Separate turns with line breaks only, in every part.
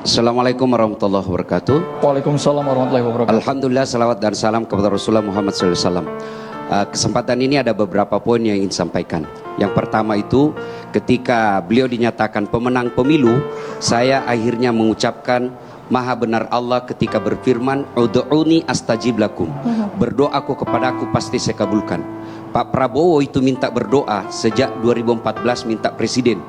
Assalamualaikum warahmatullahi wabarakatuh.
Waalaikumsalam warahmatullahi wabarakatuh.
Alhamdulillah, salawat dan salam kepada Rasulullah Muhammad SAW. Kesempatan ini ada beberapa poin yang ingin sampaikan. Yang pertama itu, ketika beliau dinyatakan pemenang pemilu, saya akhirnya mengucapkan Maha benar Allah ketika berfirman, Ud'uni astajib lakum. Berdoaku kepadaku pasti saya kabulkan. Pak Prabowo itu minta berdoa sejak 2014 minta presiden.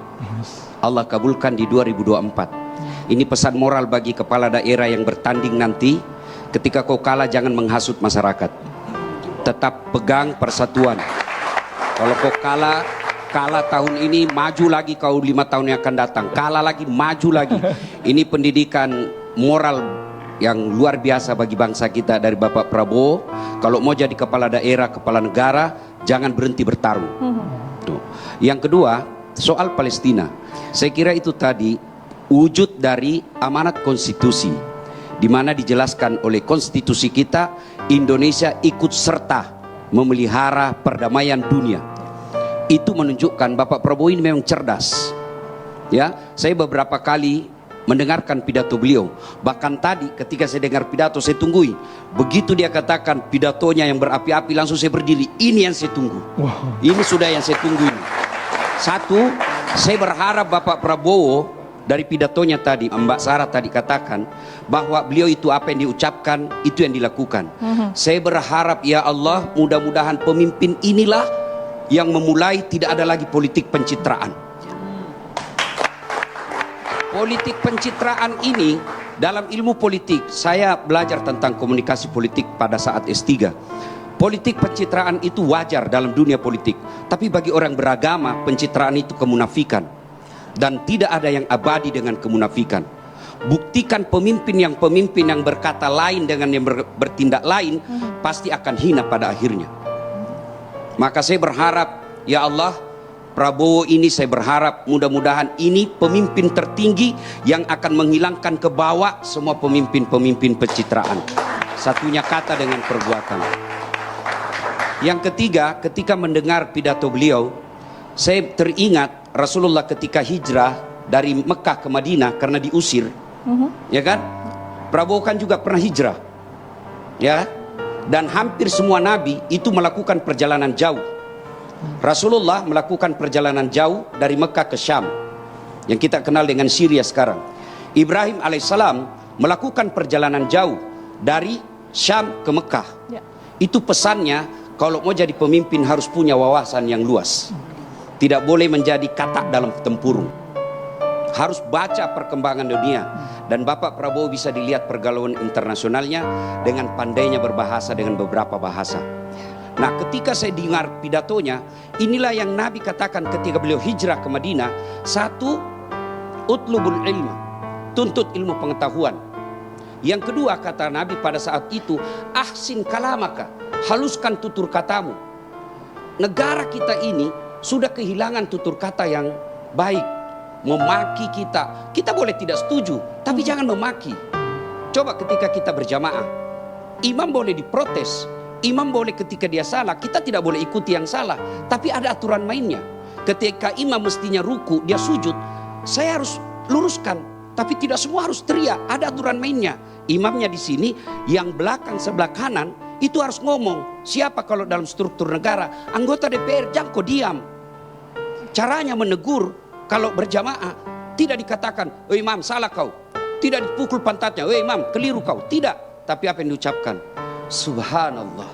Allah kabulkan di 2024. Ini pesan moral bagi kepala daerah yang bertanding nanti. Ketika kau kalah jangan menghasut masyarakat. Tetap pegang persatuan. Kalau kau kalah tahun ini, maju lagi kau 5 tahun yang akan datang. Kalah lagi, maju lagi. Ini pendidikan moral yang luar biasa bagi bangsa kita dari Bapak Prabowo. Kalau mau jadi kepala daerah, kepala negara, jangan berhenti bertarung. Tuh. Yang kedua, soal Palestina. Saya kira itu tadi wujud dari amanat konstitusi, di mana dijelaskan oleh konstitusi kita, Indonesia ikut serta memelihara perdamaian dunia. Itu menunjukkan Bapak Prabowo ini memang cerdas. Ya, saya beberapa kali mendengarkan pidato beliau. Bahkan tadi ketika saya dengar pidato, saya tunggui. Begitu dia katakan pidatonya yang berapi-api, langsung saya berdiri. Ini yang saya tunggu. Ini sudah yang saya tunggu ini. Satu, saya berharap Bapak Prabowo dari pidatonya tadi, Mbak Sarah tadi katakan bahwa beliau itu apa yang diucapkan, itu yang dilakukan. Saya berharap ya Allah, mudah-mudahan pemimpin inilah yang memulai tidak ada lagi politik pencitraan. Politik pencitraan ini dalam ilmu politik, saya belajar tentang komunikasi politik pada saat S3. Politik pencitraan itu wajar dalam dunia politik, tapi bagi orang beragama pencitraan itu kemunafikan. Dan tidak ada yang abadi dengan kemunafikan. Buktikan pemimpin yang berkata lain dengan yang bertindak lain, pasti akan hina pada akhirnya. Maka saya berharap ya Allah, Prabowo ini saya berharap mudah-mudahan ini pemimpin tertinggi yang akan menghilangkan ke bawah semua pemimpin-pemimpin pencitraan. Satunya kata dengan perbuatan. Yang ketiga, ketika mendengar pidato beliau, saya teringat Rasulullah ketika hijrah dari Mekah ke Madinah karena diusir, ya kan? Prabowo kan juga pernah hijrah, ya. Dan hampir semua nabi itu melakukan perjalanan jauh. Rasulullah melakukan perjalanan jauh dari Mekah ke Syam, yang kita kenal dengan Syria sekarang. Ibrahim alaihissalam melakukan perjalanan jauh dari Syam ke Mekah. Itu pesannya, kalau mau jadi pemimpin harus punya wawasan yang luas. Tidak boleh menjadi katak dalam tempurung. Harus baca perkembangan dunia. Dan Bapak Prabowo bisa dilihat pergaulan internasionalnya dengan pandainya berbahasa dengan beberapa bahasa. Nah, ketika saya dengar pidatonya, inilah yang Nabi katakan ketika beliau hijrah ke Madinah. Satu, utlubul ilma, tuntut ilmu pengetahuan. Yang kedua kata Nabi pada saat itu, ahsin kalamaka, haluskan tutur katamu. Negara kita ini sudah kehilangan tutur kata yang baik. Memaki kita boleh tidak setuju, tapi jangan memaki. Coba ketika kita berjamaah, imam boleh diprotes, imam boleh ketika dia salah, kita tidak boleh ikuti yang salah, tapi ada aturan mainnya. Ketika imam mestinya ruku, dia sujud, saya harus luruskan, tapi tidak semua harus teriak, ada aturan mainnya. Imamnya di sini, yang belakang sebelah kanan itu harus ngomong. Siapa kalau dalam struktur negara, anggota DPR, jangan kau diam. Caranya menegur kalau berjamaah tidak dikatakan, "Oh imam salah kau." Tidak dipukul pantatnya, "Oh imam keliru kau." Tidak, tapi apa yang diucapkan? Subhanallah,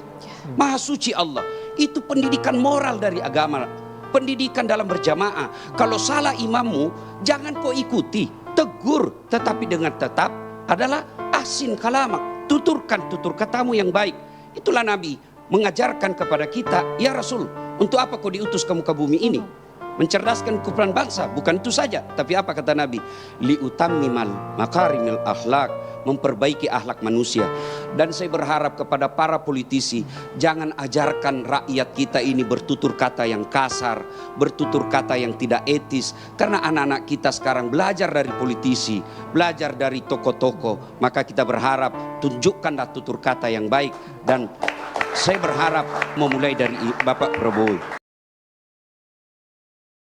Maha suci Allah. Itu pendidikan moral dari agama. Pendidikan dalam berjamaah. Kalau salah imammu, jangan kau ikuti, tegur, tetapi dengan tetap adalah ahsin kalamak, tuturkan tutur katamu yang baik. Itulah Nabi mengajarkan kepada kita, ya Rasul, untuk apa kau diutus ke muka bumi ini? Mencerdaskan kumpulan bangsa, bukan itu saja, tapi apa kata Nabi? Liutammimal makarimil akhlak, memperbaiki akhlak manusia. Dan saya berharap kepada para politisi, jangan ajarkan rakyat kita ini bertutur kata yang kasar, bertutur kata yang tidak etis. Karena anak-anak kita sekarang belajar dari politisi, belajar dari tokoh-tokoh. Maka kita berharap tunjukkanlah tutur kata yang baik. Dan saya berharap memulai dari Bapak Prabowo.